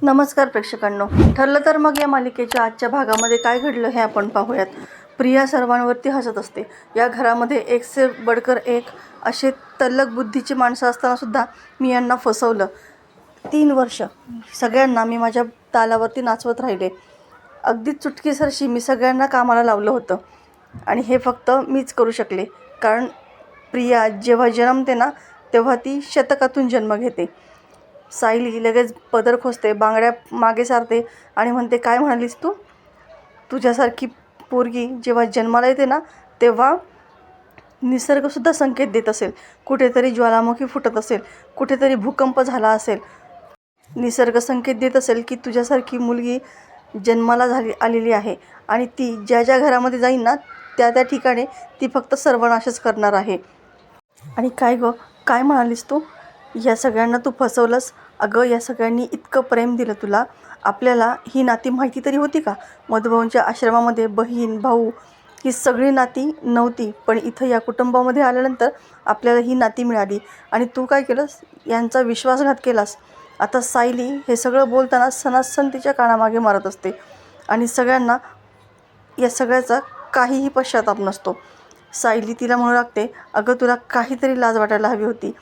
नमस्कार प्रेक्षकांनो, ठरलं तर मग या मालिकेच्या आजच्या भागामध्ये काय घडलं हे आपण पाहूयात. प्रिया सर्वांवरती हसत असते. या घरामध्ये एक से बडकर एक असे तल्लख बुद्धीची माणसं असताना सुद्धा मी यांना फसवलं. 3 वर्ष सगळ्यांना मी माझ्या तालावरती नाचवत राहिले. अगदी चुटकीसरशी मी सगळ्यांना कामाला लावलं होतं आणि हे फक्त मीच करू शकले, कारण प्रिया जेव्हा जन्मते ना तेव्हा ती शतकातून जन्म घेते. सायली लगेच पदर खोचते, बांगड्या मागे सारते आणि म्हणते, काय म्हणालीस तू? तुझ्यासारखी पोरगी जेव्हा जन्माला येते ना तेव्हा निसर्गसुद्धा संकेत देत असेल. कुठेतरी ज्वालामुखी फुटत असेल, कुठेतरी भूकंप झाला असेल. निसर्ग संकेत देत असेल की तुझ्यासारखी मुलगी जन्माला आलेली आहे आणि ती ज्या ज्या घरामध्ये जाईल ना त्या त्या ठिकाणी ती फक्त सर्वनाशच करणार आहे. आणि काय गं, काय म्हणालीस तू? या सगळ्यांना तू फसवलंस. अगं, या सगळ्यांनी इतकं प्रेम दिलं तुला. आपल्याला ही नाती माहिती तरी होती का? मधुभाऊंच्या आश्रमामध्ये बहीण भाऊ ही सगळी नाती नव्हती, पण इथं या कुटुंबामध्ये आल्यानंतर आपल्याला ही नाती मिळाली आणि तू काय केलंस? यांचा विश्वासघात केलास. आता सायली हे सगळं बोलताना सणासण तिच्या कानामागे मारत असते आणि सगळ्यांना या सगळ्याचा काहीही पश्चाताप नसतो. सायली तिला म्हणू लागते, अगं तुला काहीतरी लाज वाटायला हवी होती.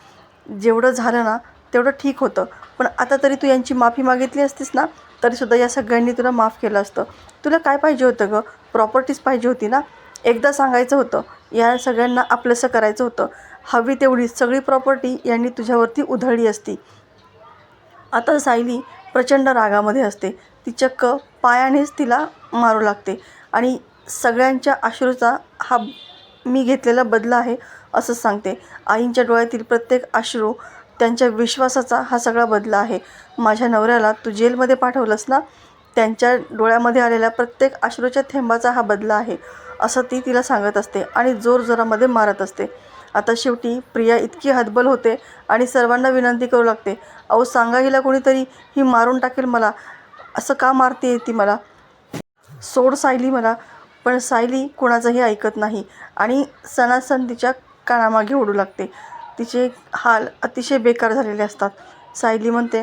जेवढं झालं ना तेवढं ठीक होतं, पण आता तरी तू यांची माफी मागितली असतीस ना तरीसुद्धा या सगळ्यांनी तुला माफ केलं असतं. तुला काय पाहिजे होतं गं? प्रॉपर्टीज पाहिजे होती ना? एकदा सांगायचं होतं. या सगळ्यांना आपलंसं करायचं होतं. हवी तेवढी सगळी प्रॉपर्टी यांनी तुझ्यावरती उधळली असती. आता सायली प्रचंड रागामध्ये असते. ती चक्क पायानेच तिला मारू लागते आणि सगळ्यांच्या अश्रूचा हा मी घेतलेला बदला आहे असं सांगते. आईंच्या डोळ्यातील प्रत्येक अश्रू त्यांच्या विश्वासाचा हा सगळा बदला आहे. माझ्या नवऱ्याला तू जेलमध्ये पाठवलंस ना, त्यांच्या डोळ्यामध्ये आलेल्या प्रत्येक अश्रूच्या थेंबाचा हा बदला आहे असं ती तिला सांगत असते आणि जोरजोरामध्ये मारत असते. आता शेवटी प्रिया इतकी हतबल होते आणि सर्वांना विनंती करू लागते, अहो सांगा हिला कोणीतरी, ही मारून टाकेल मला. असं का मारते ती मला? सोड सायली मला. पण सायली कोणाचंही ऐकत नाही आणि सणासण तिच्या कानामागे ओढू लागते. तिचे हाल अतिशय बेकार झालेले असतात. सायली म्हणते,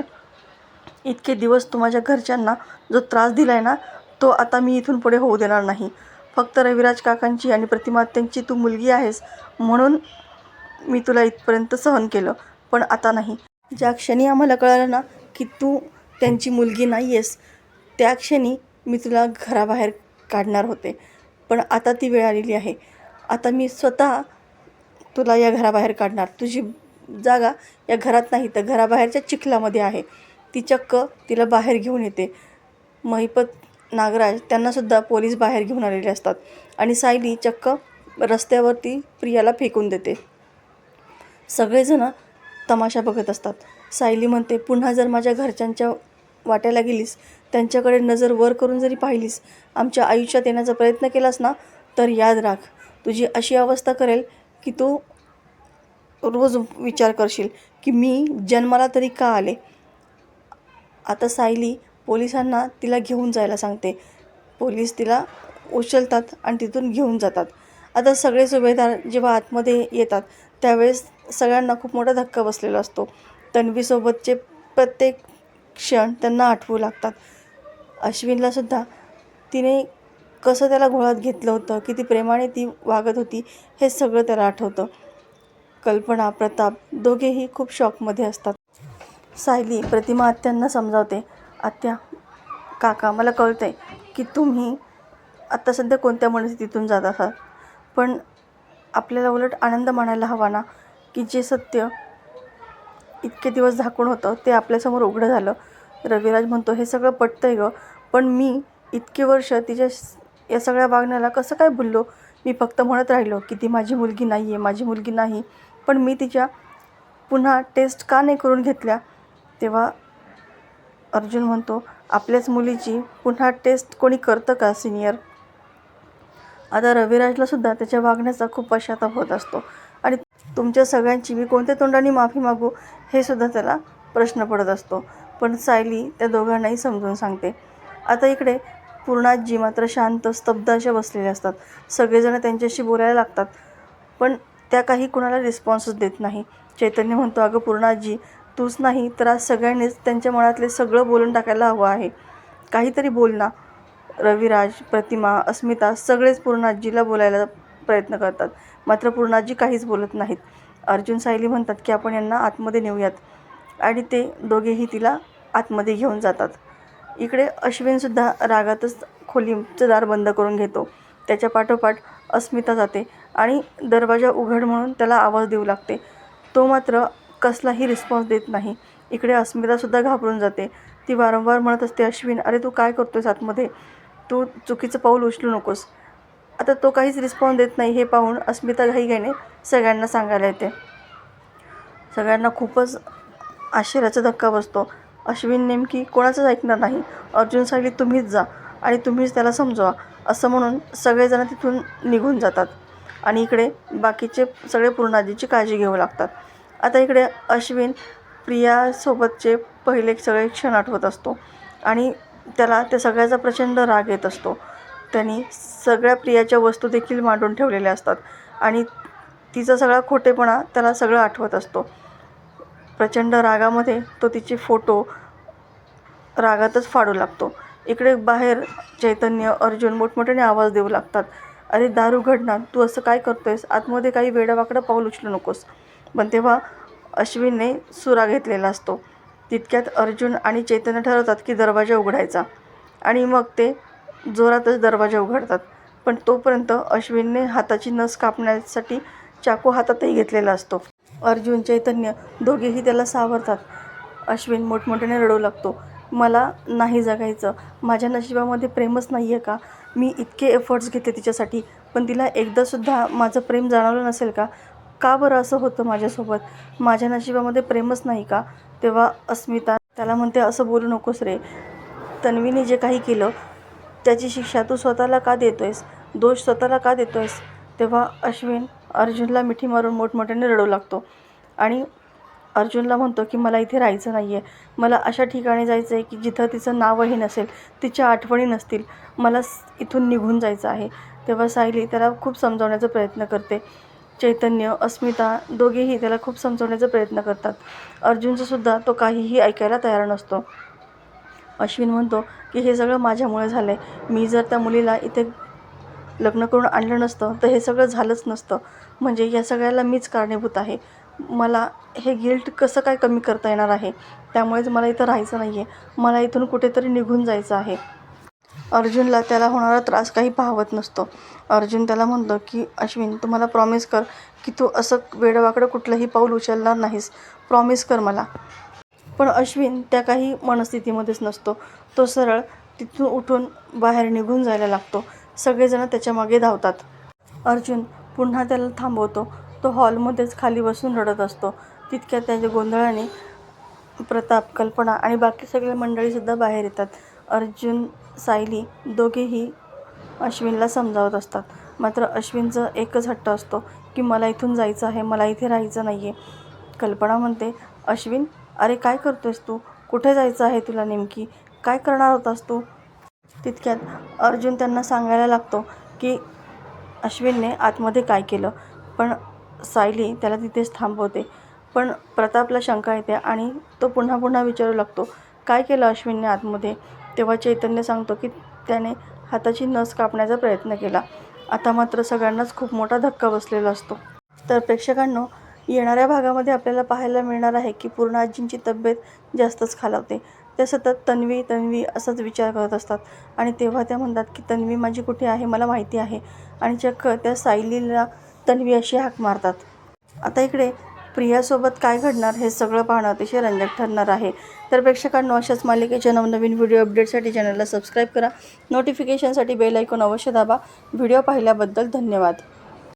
इतके दिवस तू माझ्या घरच्यांना जो त्रास दिला आहे ना तो आता मी इथून पुढे होऊ देणार नाही. फक्त रविराज काकांची आणि प्रतिमा त्यांची तू मुलगी आहेस म्हणून मी तुला इथपर्यंत सहन केलं, पण आता नाही. ज्या क्षणी आम्हाला कळालं ना की तू त्यांची मुलगी नाही आहेस त्या क्षणी मी तुला घराबाहेर काढणार होते, पण आता ती वेळ आलेली आहे. आता मी स्वतः तुला या घराबाहेर काढणार. तुझी जागा या घरात नाही तर घराबाहेरच्या चिखलामध्ये आहे. ती चक्क तिला बाहेर घेऊन येते. महिपत, नागराज त्यांनासुद्धा पोलीस बाहेर घेऊन आलेले असतात आणि सायली चक्क रस्त्यावरती प्रियाला फेकून देते. सगळेजण तमाशा बघत असतात. सायली म्हणते, पुन्हा जर माझ्या घरच्यांच्या वाट्याला गेलीस, त्यांच्याकडे नजर वर करून जरी पाहिलीस, आमच्या आयुष्यात येण्याचा प्रयत्न केलास ना तर याद राख, तुझी अशी अवस्था करेल की तू रोज विचार करशील की मी जन्माला तरी का आले. आता सायली पोलिसांना तिला घेऊन जायला सांगते. पोलीस तिला उचलतात आणि तिथून घेऊन जातात. आता सगळे सुभेदार जेव्हा आतमध्ये येतात त्यावेळेस सगळ्यांना खूप मोठा धक्का बसलेला असतो. तन्वीसोबतचे प्रत्येक क्षण त्यांना आठवू लागतात. अश्विनलासुद्धा तिने कसं त्याला घोळात घेतलं होतं, किती प्रेमाने ती वागत होती हे सगळं त्याला आठवतं. कल्पना, प्रताप दोघेही खूप शॉकमध्ये असतात. सायली प्रतिमा आत्यांना समजावते, आत्या, काका, मला कळतं आहे की तुम्ही आत्ता सध्या कोणत्या मनस्थितीतून जात आहात, पण आपल्याला उलट आनंद मानायला हवा ना की जे सत्य इतके दिवस झाकून होतं ते आपल्यासमोर उघडं झालं. रविराज म्हणतो, हे सगळं पटतं आहे गं, पण मी इतके वर्ष तिच्या या सगळ्या वागण्याला कसं काय भुललो? मी फक्त म्हणत राहिलो की ती माझी मुलगी नाही आहे, माझी मुलगी नाही, पण मी तिच्या पुन्हा टेस्ट का नाही करून घेतल्या? तेव्हा अर्जुन म्हणतो, आपल्याच मुलीची पुन्हा टेस्ट कोणी करतं का सिनियर? आता रविराजलासुद्धा त्याच्या वागण्याचा खूप पश्चाताप होत असतो आणि तुमच्या सगळ्यांची मी कोणत्या तोंडाने माफी मागू हे सुद्धा त्याला प्रश्न पडत असतो. पण सायली त्या दोघांनाही समजून सांगते. आता इकडे पूर्णाजी मात्र शांत स्तब्ध अशा बसलेल्या असतात. सगळेजण त्यांच्याशी बोलायला लागतात, पण त्या काही कुणाला रिस्पॉन्सच देत नाही. चैतन्य म्हणतो, अगं पूर्णाजी, तूच नाही तर आज सगळ्यांनीच त्यांच्या मनातले सगळं बोलून टाकायला हवं आहे. काहीतरी बोल ना. रविराज, प्रतिमा, अस्मिता सगळेच पूर्णाजीला बोलायला प्रयत्न करतात, मात्र पूर्णाजी काहीच बोलत नाहीत. अर्जुन, सायली म्हणतात की आपण यांना आतमध्ये नेऊयात आणि ते दोघेही तिला आतमध्ये घेऊन जातात. इकडे अश्विनसुद्धा रागातच खोलीचं दार बंद करून घेतो. त्याच्या पाठोपाठ अस्मिता जाते आणि दरवाजा उघड म्हणून त्याला आवाज देऊ लागते. तो मात्र कसलाही रिस्पॉन्स देत नाही. इकडे अस्मितासुद्धा घाबरून जाते. ती वारंवार म्हणत असते, अश्विन अरे तू काय करतोयस आतमध्ये, तू चुकीचं पाऊल उचलू नकोस. आता तो काहीच रिस्पॉन्स देत नाही. हे पाहून अस्मिता घाईघाईने सगळ्यांना सांगायला येते. सगळ्यांना खूपच आश्चर्याचा धक्का बसतो. अश्विन नेमकी कोणाचंच ऐकणार नाही. अर्जुन, सायली तुम्हीच जा आणि तुम्हीच त्याला समजवा असं म्हणून सगळेजण तिथून निघून जातात आणि इकडे बाकीचे सगळे पूर्णाजीची काळजी घेऊ लागतात. आता इकडे अश्विन प्रियासोबतचे पहिले सगळे क्षण आठवत असतो आणि त्याला त्या सगळ्याचा प्रचंड राग येत असतो. त्यांनी सगळ्या प्रियाच्या वस्तू देखील मांडून ठेवलेल्या असतात आणि तिचा सगळा खोटेपणा त्याला सगळं आठवत असतो. प्रचंड रागामध्ये तो तिचे फोटो रागातच फाडू लागतो. इकडे बाहेर चैतन्य, अर्जुन मोठमोठ्याने आवाज देऊ लागतात, अरे दार उघड ना, तू असं काय करतोयस, आतमध्ये काही वेडावाकडं पाऊल उचलू नकोस. पण तेव्हा अश्विनने सुरा घेतलेला असतो. तितक्यात अर्जुन आणि चैतन्य ठरवतात की दरवाजा उघडायचा आणि मग ते जोरातच दरवाजा उघडतात. पण तोपर्यंत अश्विनने हाताची नस कापण्यासाठी चाकू हातातही घेतलेला असतो. अर्जुन, चैतन्य दोघेही त्याला सावरतात. अश्विन मोठमोठ्याने रडू लागतो, मला नाही जगायचं, माझ्या नशिबामध्ये प्रेमच नाही आहे का, मी इतके एफर्ट्स घेतले तिच्यासाठी पण तिला एकदासुद्धा माझं प्रेम जाणवलं नसेल का, का बरं असं होतं माझ्यासोबत, माझ्या नशिबामध्ये प्रेमच नाही का. तेव्हा अस्मिता त्याला म्हणते, असं बोलू नकोस रे, तन्वीने जे काही केलं त्याची शिक्षा तू स्वतःला का देतोयस, दोष स्वतःला का देतोयस. तेव्हा अश्विन अर्जुनला मिठी मारून मोठमोठ्याने रडू लागतो आणि अर्जुनला म्हणतो की मला इथे राहायचं नाही आहे, मला अशा ठिकाणी जायचं आहे की जिथं तिचं नावही नसेल, तिच्या आठवणी नसतील, मला इथून निघून जायचं आहे. तेव्हा सायली त्याला खूप समजावण्याचा प्रयत्न करते. चैतन्य, अस्मिता दोघेही त्याला खूप समजवण्याचा प्रयत्न करतात. अर्जुनचंसुद्धा तो काहीही ऐकायला तयार नसतो. अश्विन म्हणतो की हे सगळं माझ्यामुळे झालं आहे, मी जर त्या मुलीला इथे लग्न करून आणलं नसतं तर हे सगळं झालंच नसतं, म्हणजे या सगळ्याला मीच कारणीभूत आहे, मला हे गिल्ट कसं काय कमी करता येणार आहे, त्यामुळेच मला इथं राहायचं नाही आहे, मला इथून कुठेतरी निघून जायचं आहे. अर्जुनला त्याला होणारा त्रास काही पाहवत नसतो. अर्जुन त्याला म्हणतो की अश्विन तू मला प्रॉमिस कर की तू असं वेडवाकडं कुठलंही पाऊल उचलणार नाहीस, प्रॉमिस कर मला. पण अश्विन त्या काही मनस्थितीमध्येच नसतो. तो सरळ तिथून उठून बाहेर निघून जायला लागतो. सगळेजण त्याच्या मागे धावतात. अर्जुन पुन्हा त्याला थांबवतो. तो हॉलमध्येच खाली बसून रडत असतो. तितक्यात त्याच्या गोंधळाने प्रताप, कल्पना आणि बाकी सगळे मंडळीसुद्धा बाहेर येतात. अर्जुन, सायली दोघेही अश्विनला समजावत असतात, मात्र अश्विनचं एकच हट्ट असतो की मला इथून जायचं आहे, मला इथे राहायचं नाही आहे. कल्पना म्हणते, अश्विन अरे काय करतोयस तू, कुठे जायचं आहे तुला, नेमकी काय करणार होतास तू. तितक्यात अर्जुन त्यांना सांगायला लागतो की अश्विनने आतमध्ये काय केलं, पण सायली त्याला तिथेच थांबवते. पण प्रतापला शंका येते आणि तो पुन्हा पुन्हा विचारू लागतो, काय केलं अश्विनने आतमध्ये. तेव्हा चैतन्य सांगतो की त्याने हाताची नस कापण्याचा प्रयत्न केला. आता मात्र सगळ्यांनाच खूप मोठा धक्का बसलेला असतो. तर प्रेक्षकांनो, येणाऱ्या भागामध्ये आपल्याला पाहायला मिळणार आहे की पूर्णाजींची तब्येत जास्तच खालावते. त्या सतत तन्वी तन्वी असाच विचार करत असतात आणि तेव्हा त्या म्हणतात की तन्वी माझी कुठे आहे, मला माहिती आहे, आणि चक्क त्या सायलीला तन्वी अशी हाक मारतात. आता इकडे प्रियासोबत काय घडणार हे सगळं पाहणं अतिशय रंजक ठरणार आहे. तर प्रेक्षकांनो, अशाच मालिकेच्या नवनवीन व्हिडिओ अपडेटसाठी चॅनलला सबस्क्राईब करा, नोटिफिकेशनसाठी बेल आयकॉन अवश्य दाबा. व्हिडिओ पाहिल्याबद्दल धन्यवाद.